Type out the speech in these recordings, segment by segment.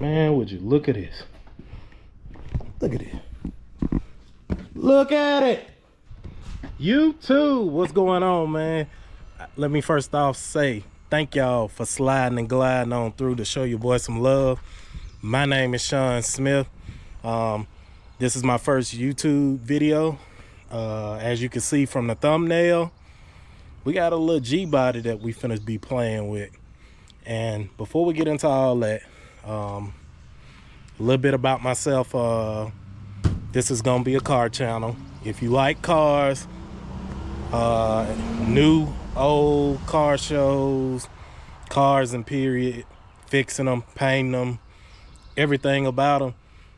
Man, would you look at this? Look at it. Look at it. YouTube, what's going on, man? Let me first off say thank y'all for sliding and gliding on through to show your boy some love. My name is Sean Smith. This is my first YouTube video. As you can see from the thumbnail, we got a little G body that we finna be playing with. And before we get into all that, a little bit about myself. This is gonna be a car channel. If you like cars, new, old car shows, cars and period, fixing them, painting them, everything about them,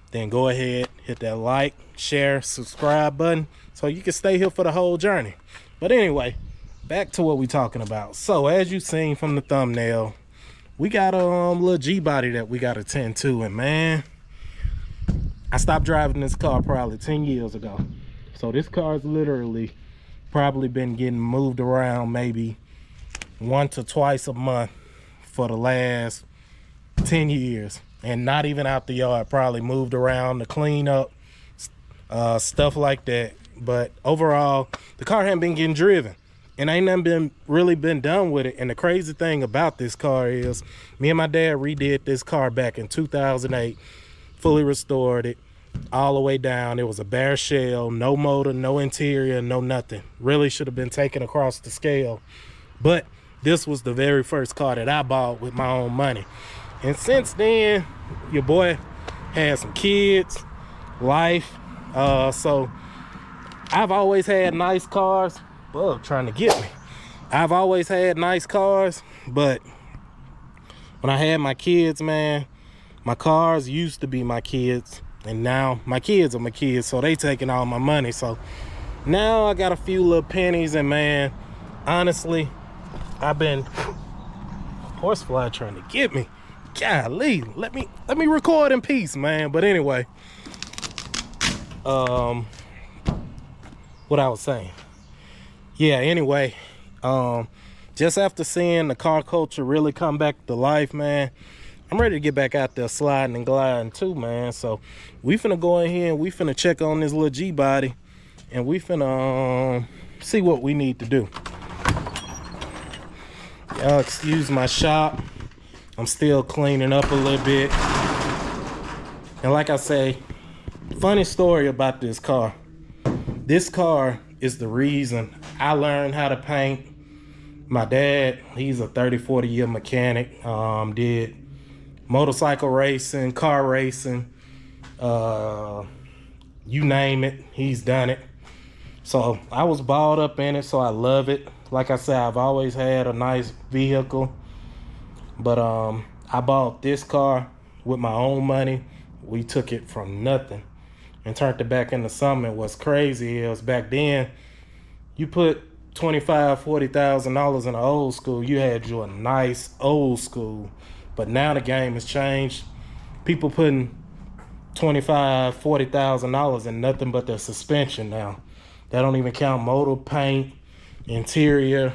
then go ahead, hit that like, share, subscribe button so you can stay here for the whole journey. But anyway, back to what we talking about. So as you seen from the thumbnail, we got a little G body that we got to tend to, and man, I stopped driving this car probably 10 years ago. So this car's literally probably been getting moved around maybe once or twice a month for the last 10 years, and not even out the yard, probably moved around to clean up, stuff like that. But overall, the car hadn't been getting driven, and ain't nothing really been done with it. And the crazy thing about this car is me and my dad redid this car back in 2008, fully restored it all the way down. It was a bare shell, no motor, no interior, no nothing. Really should have been taken across the scale. But this was the very first car that I bought with my own money. And since then, your boy had some kids, life. So I've always had nice cars. Bug trying to get me. I've always had nice cars, but when I had my kids, man, my cars used to be my kids, and now my kids are my kids, so they taking all my money. So now I got a few little pennies, and man, honestly, I've been horsefly trying to get me. Golly, let me record in peace, man. But anyway, what I was saying. Yeah, anyway, just after seeing the car culture really come back to life, man, I'm ready to get back out there sliding and gliding too, man. So we finna go in here and we finna check on this little G body, and we finna see what we need to do. Y'all excuse my shop. I'm still cleaning up a little bit. And like I say, funny story about this car. This car is the reason I learned how to paint. My dad, he's a 30-40 year mechanic. Did motorcycle racing, car racing, you name it, he's done it. So I was balled up in it, so I love it. Like I said, I've always had a nice vehicle, but I bought this car with my own money. We took it from nothing and turned it back into something. What's crazy is back then, you put $25,000-$40,000 in an old school, you had you a nice old school. But now the game has changed. People putting $25,000-$40,000 in nothing but the suspension now. That don't even count motor, paint, interior.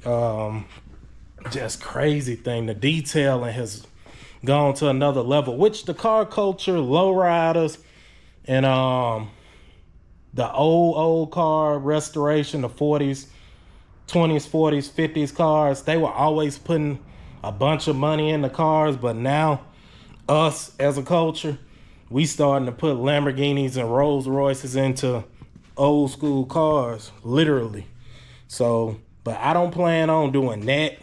Just crazy thing. The detailing has gone to another level, which the car culture, lowriders, and the old car restoration, the 40s, 20s, 40s, 50s cars, they were always putting a bunch of money in the cars. But now us as a culture, we starting to put Lamborghinis and Rolls Royces into old school cars, literally. So, but I don't plan on doing that,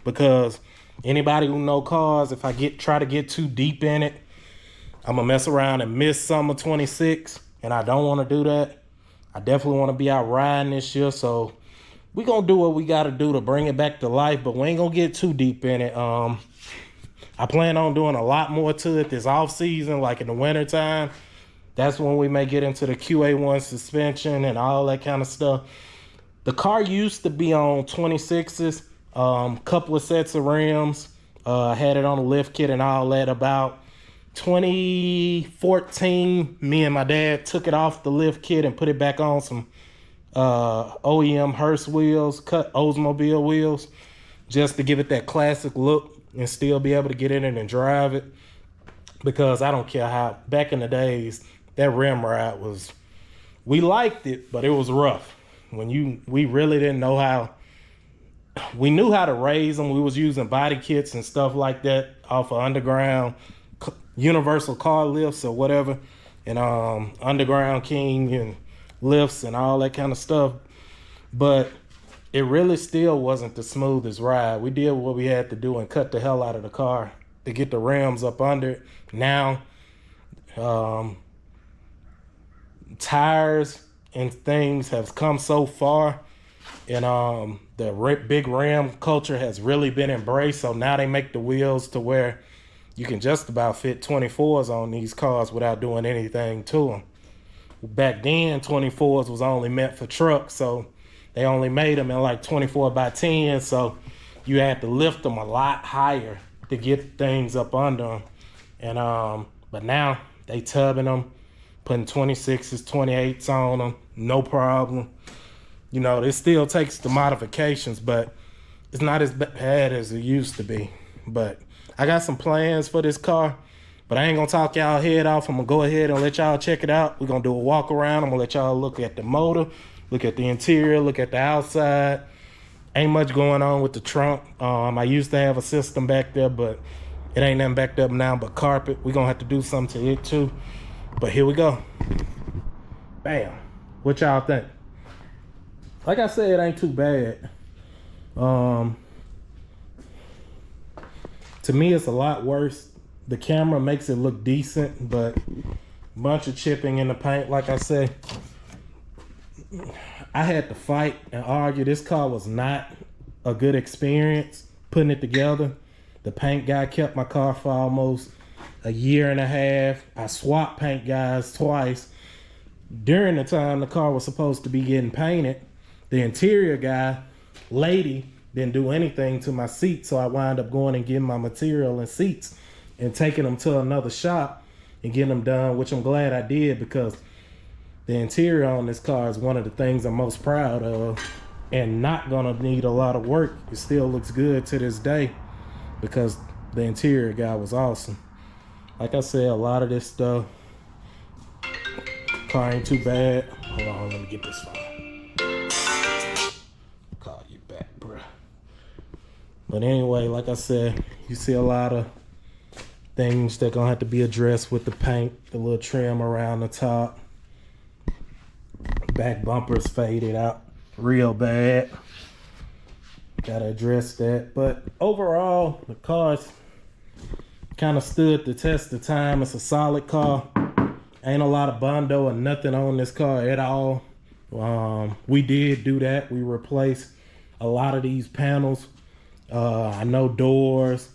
because anybody who know cars, if I try to get too deep in it, I'm gonna mess around and miss summer 26, and I don't want to do that. I definitely want to be out riding this year, so we gonna do what we gotta do to bring it back to life, but we ain't gonna get too deep in it. I plan on doing a lot more to it this off season, like in the winter time. That's when we may get into the QA1 suspension and all that kind of stuff. The car used to be on 26s, couple of sets of rims, had it on a lift kit and all that. About 2014, me and my dad took it off the lift kit and put it back on some OEM Hearst wheels, cut oldsmobile wheels, just to give it that classic look and still be able to get in it and drive it. because I don't care how, back in the days, that rim ride was, we liked it, but it was rough. We really didn't know how, we knew how to raise them. We was using body kits and stuff like that off of underground universal car lifts or whatever, and underground king and lifts and all that kind of stuff. But it really still wasn't the smoothest ride. We did what we had to do and cut the hell out of the car to get the rims up under it. Now, tires and things have come so far, and the big rim culture has really been embraced. So now they make the wheels to where you can just about fit 24s on these cars without doing anything to them. Back then, 24s was only meant for trucks, so they only made them in like 24 by 10, so you had to lift them a lot higher to get things up under them. And but now they tubbing them, putting 26s, 28s on them, no problem. You know, it still takes the modifications, but it's not as bad as it used to be. But I got some plans for this car, but I ain't gonna talk y'all head off. I'm gonna go ahead and let y'all check it out. We're gonna do a walk around. I'm gonna let y'all look at the motor, look at the interior, look at the outside. Ain't much going on with the trunk. I used to have a system back there, but it ain't nothing backed up now but carpet. We're gonna have to do something to it too. But here we go. Bam. What y'all think? Like I said, it ain't too bad. To me, it's a lot worse. The camera makes it look decent, but a bunch of chipping in the paint. Like I said, I had to fight and argue. This car was not a good experience putting it together. The paint guy kept my car for almost a year and a half. I swapped paint guys twice. During the time the car was supposed to be getting painted, the interior guy, lady, didn't do anything to my seats, so I wound up going and getting my material and seats and taking them to another shop and getting them done, which I'm glad I did, because the interior on this car is one of the things I'm most proud of and not gonna need a lot of work. It still looks good to this day because the interior guy was awesome. Like I said, a lot of this stuff, car ain't too bad. Hold on, let me get this phone. Call you back, bruh. But anyway, like I said, you see a lot of things that gonna have to be addressed with the paint, the little trim around the top. Back bumper's faded out real bad. Gotta address that. But overall, the car's kind of stood the test of time. It's a solid car. Ain't a lot of bondo or nothing on this car at all. We did do that. We replaced a lot of these panels. I know doors,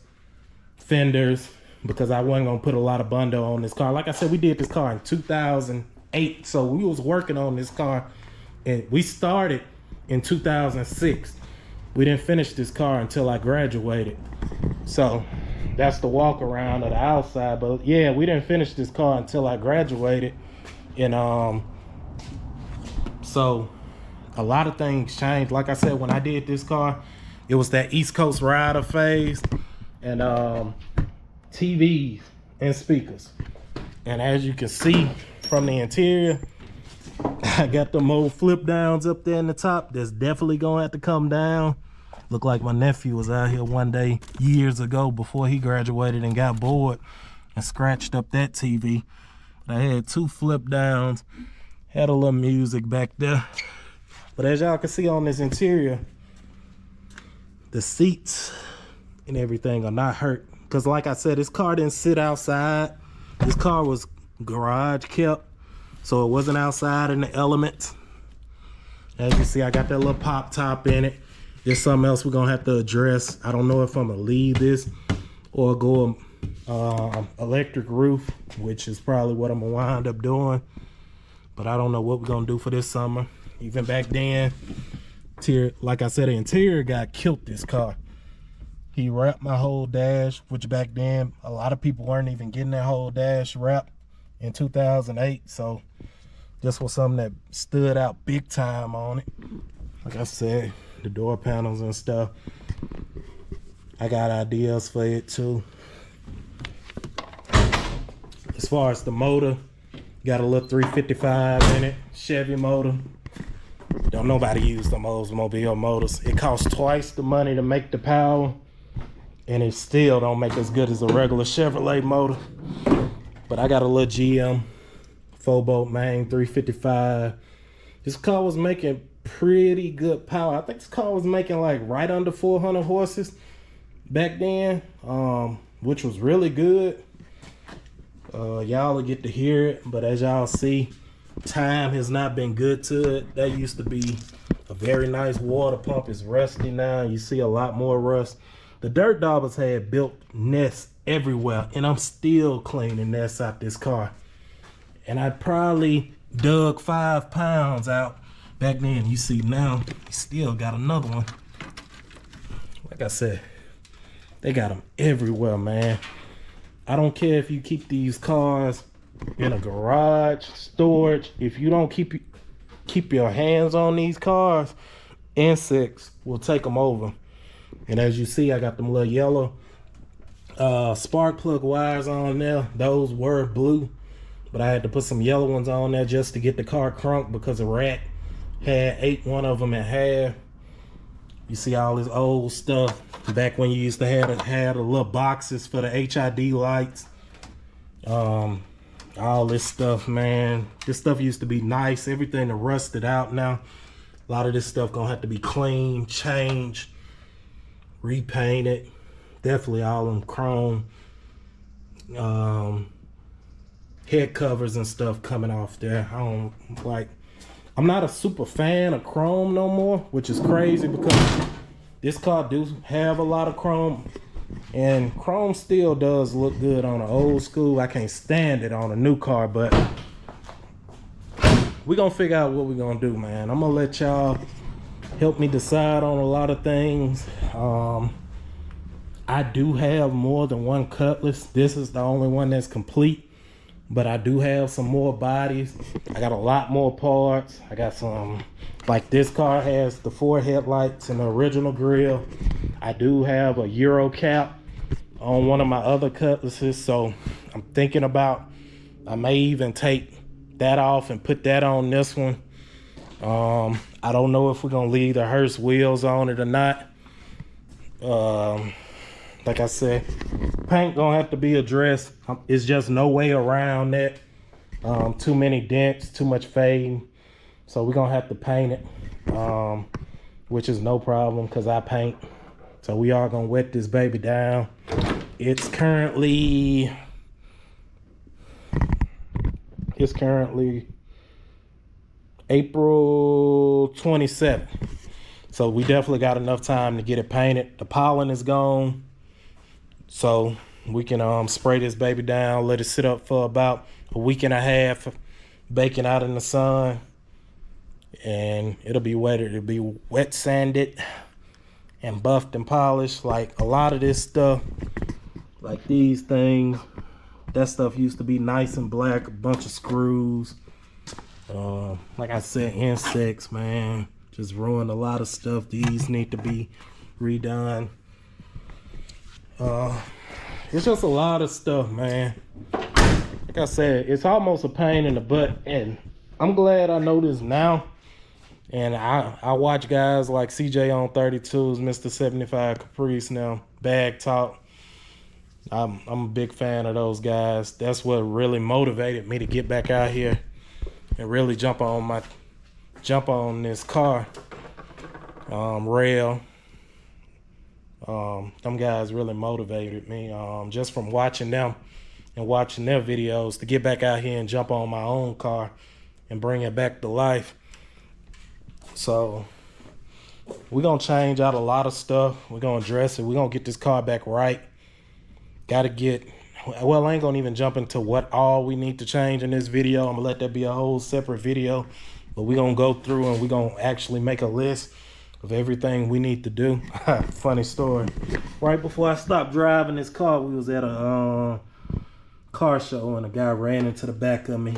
fenders, because I wasn't gonna put a lot of bondo on this car. Like I said, we did this car in 2008, so we was working on this car, and we started in 2006. We didn't finish this car until I graduated. So that's the walk around of the outside. But yeah, we didn't finish this car until I graduated. And so a lot of things changed. Like I said, when I did this car, it was that East Coast rider phase, and TVs and speakers. And as you can see from the interior, I got them old flip downs up there in the top. That's definitely gonna have to come down. Looked like my nephew was out here one day years ago before he graduated and got bored and scratched up that TV. I had two flip downs, had a little music back there. But as y'all can see on this interior, the seats and everything are not hurt. Because like I said, this car didn't sit outside. This car was garage kept, so it wasn't outside in the elements. As you see, I got that little pop top in it. There's something else we're gonna have to address. I don't know if I'm gonna leave this or go electric roof, which is probably what I'm gonna wind up doing. But I don't know what we're gonna do for this summer. Even back then, like I said, the interior guy killed this car. He wrapped my whole dash, which back then, a lot of people weren't even getting that whole dash wrapped in 2008. So this was something that stood out big time on it. Like I said, the door panels and stuff. I got ideas for it too. far as the motor, got a little 355 in it, Chevy motor. Don't nobody use them Oldsmobile motors. It costs twice the money to make the power, and it still don't make as good as a regular Chevrolet motor. But I got a little GM 4-bolt main 355. This car was making pretty good power. I think this car was making like right under 400 horses back then, which was really good. Y'all will get to hear it, but as y'all see, time has not been good to it. That used to be a very nice water pump. It's rusty now. You see a lot more rust. The dirt daubers had built nests everywhere, and I'm still cleaning nests out this car. And I probably dug 5 pounds out back then. You see now, he still got another one. Like I said, they got them everywhere, man. I don't care if you keep these cars in a garage, storage. If you don't keep your hands on these cars, insects will take them over. And as you see, I got them little yellow spark plug wires on there. Those were blue, but I had to put some yellow ones on there just to get the car crunk because a rat had ate one of them in half. You see all this old stuff back when you used to have the little boxes for the HID lights. All this stuff, man. This stuff used to be nice. Everything is rusted out now. A lot of this stuff gonna have to be cleaned, changed, repainted. Definitely all them chrome head covers and stuff coming off there. I'm not a super fan of chrome no more, which is crazy because this car do have a lot of chrome, and chrome still does look good on an old school. I can't stand it on a new car, but we're gonna figure out what we're gonna do, man. I'm gonna let y'all help me decide on a lot of things. I do have more than one Cutlass. This is the only one that's complete, but I do have some more bodies. I got a lot more parts. I got some, like this car has the 4 headlights and the original grille. I do have a Euro cap on one of my other Cutlasses, so I'm thinking about, I may even take that off and put that on this one. I don't know if we're gonna leave the Hearst wheels on it or not. Like I said, paint gonna have to be addressed. It's just no way around that. Too many dents, too much fading, so we're gonna have to paint it, which is no problem because I paint. So we are gonna wet this baby down. It's currently April 27th. So we definitely got enough time to get it painted. The pollen is gone, so we can spray this baby down, let it sit up for about a week and a half, baking out in the sun, and it'll be wetter. It'll be wet sanded and buffed and polished. Like a lot of this stuff, like these things, that stuff used to be nice and black, a bunch of screws. Like I said, insects, man, just ruined a lot of stuff. These need to be redone. It's just a lot of stuff, man. Like I said, it's almost a pain in the butt, and I'm glad I know this now. And I watch guys like CJ on 32s, Mr. 75 Caprice now, Bag Talk. I'm a big fan of those guys. That's what really motivated me to get back out here and really jump on this car rail. Them guys really motivated me, just from watching them and watching their videos, to get back out here and jump on my own car and bring it back to life. So we're gonna change out a lot of stuff. We're gonna address it. We're gonna get this car back right. I ain't gonna even jump into what all we need to change in this video. I'm gonna let that be a whole separate video, but we're gonna go through and we're gonna actually make a list of everything we need to do. Funny story. Right before I stopped driving this car, we was at a car show, and a guy ran into the back of me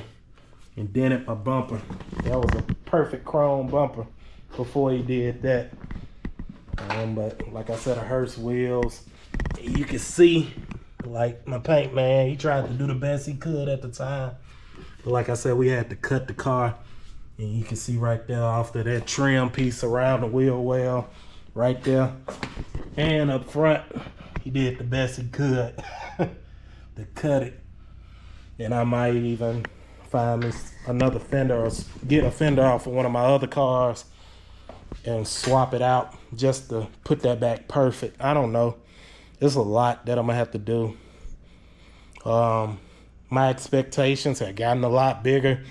and dented my bumper. That was a perfect chrome bumper before he did that. But like I said, I Hearst wheels. You can see Like my paint man, he tried to do the best he could at the time. But like I said, we had to cut the car. And you can see right there off of that trim piece around the wheel well, right there. And up front, he did the best he could to cut it. And I might even find me another fender or get a fender off of one of my other cars and swap it out just to put that back perfect. I don't know. There's a lot that I'm gonna have to do. My expectations have gotten a lot bigger.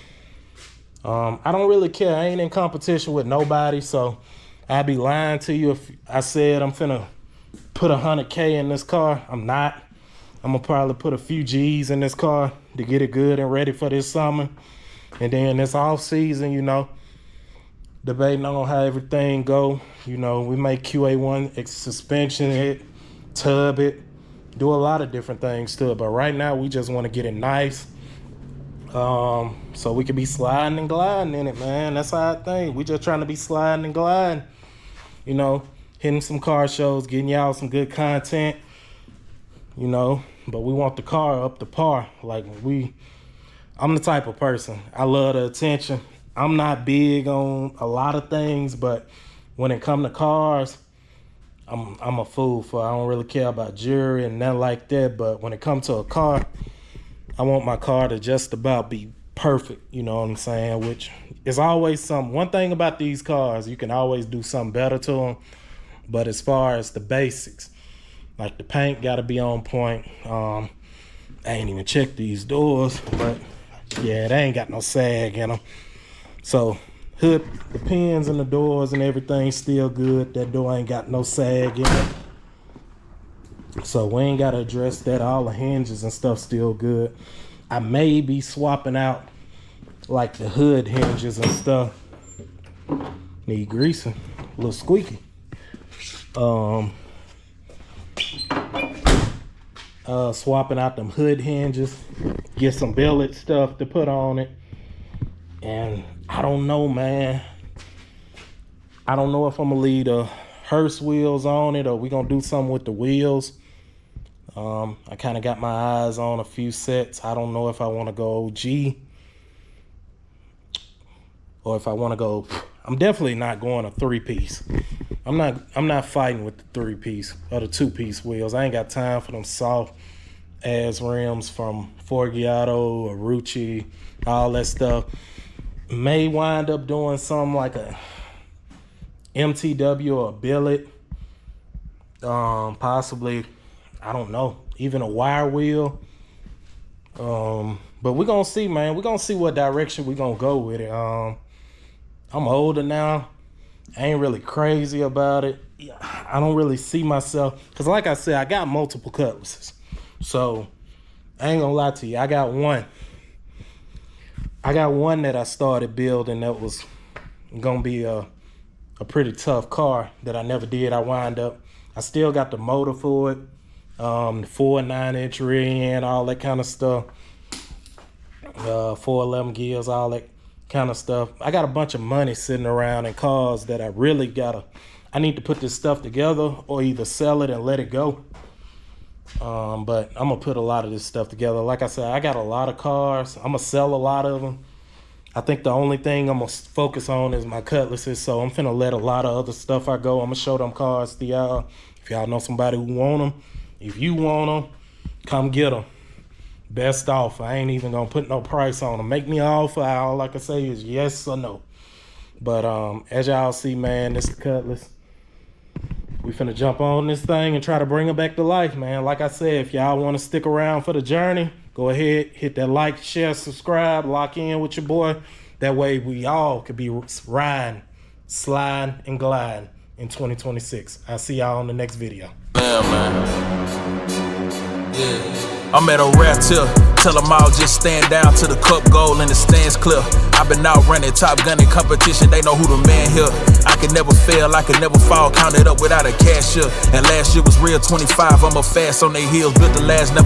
I don't really care. I ain't in competition with nobody, so I'd be lying to you if I said I'm finna put 100K in this car. I'm not. I'm gonna probably put a few G's in this car to get it good and ready for this summer. And then this off season, you know, debating on how everything go. You know, we make QA1 suspension it, tub it, do a lot of different things to it. But right now, we just want to get it nice. So we could be sliding and gliding in it, man. That's how I think. We just trying to be sliding and gliding. You know, hitting some car shows, getting y'all some good content. You know, but we want the car up to par. Like I'm the type of person. I love the attention. I'm not big on a lot of things, but when it come to cars, I'm a fool for. I don't really care about jewelry and nothing like that. But when it comes to a car, I want my car to just about be perfect, you know what I'm saying? Which is always one thing about these cars, you can always do something better to them. But as far as the basics, like the paint got to be on point. I ain't even checked these doors, but yeah, they ain't got no sag in them. So hood, the pins and the doors and everything still good. That door ain't got no sag in it. So we ain't got to address that. All the hinges and stuff still good. I may be swapping out like the hood hinges and stuff. Need greasing, a little squeaky. Swapping out them hood hinges, get some billet stuff to put on it. And I don't know, man. I don't know if I'm gonna leave the hearse wheels on it or we gonna do something with the wheels. I kind of got my eyes on a few sets. I don't know if I want to go OG or if I want to go. I'm definitely not going a 3-piece. I'm not fighting with the 3-piece or the 2-piece wheels. I ain't got time for them soft ass rims from Forgiato or Rucci, all that stuff. May wind up doing something like a MTW or a billet. Possibly, I don't know, even a wire wheel. But we're gonna see, man. We're gonna see what direction we're gonna go with it. I'm older now. I ain't really crazy about it. I don't really see myself, because like I said, I got multiple Cutlasses. So I ain't gonna lie to you. I got one that I started building that was gonna be a pretty tough car that I never did. I still got the motor for it. 4 9-inch rear end, all that kind of stuff. 411 gears, all that kind of stuff. I got a bunch of money sitting around in cars that I need to put this stuff together or either sell it and let it go. But I'm gonna put a lot of this stuff together. Like I said, I got a lot of cars. I'm gonna sell a lot of them. I think the only thing I'm gonna focus on is my Cutlasses. So I'm finna let a lot of other stuff I go. I'm gonna show them cars to y'all. If y'all know somebody who want them, if you want them, come get them. Best offer. I ain't even gonna put no price on them. Make me an offer. All I can say is yes or no. But as y'all see, man, this is Cutlass. We finna jump on this thing and try to bring it back to life, man. Like I said, if y'all want to stick around for the journey, go ahead, hit that like, share, subscribe, lock in with your boy. That way we all could be riding, sliding, and gliding in 2026. I'll see y'all on the next video. Yeah, man. Yeah. I'm at a rare tip. Tell them all just stand down to the cup goal and the stands clear. I've been out running, top gunning competition. They know who the man here. I can never fail, I can never fall. Count it up without a cashier. And last year was real 25. I'm a fast on their heels, built the last never.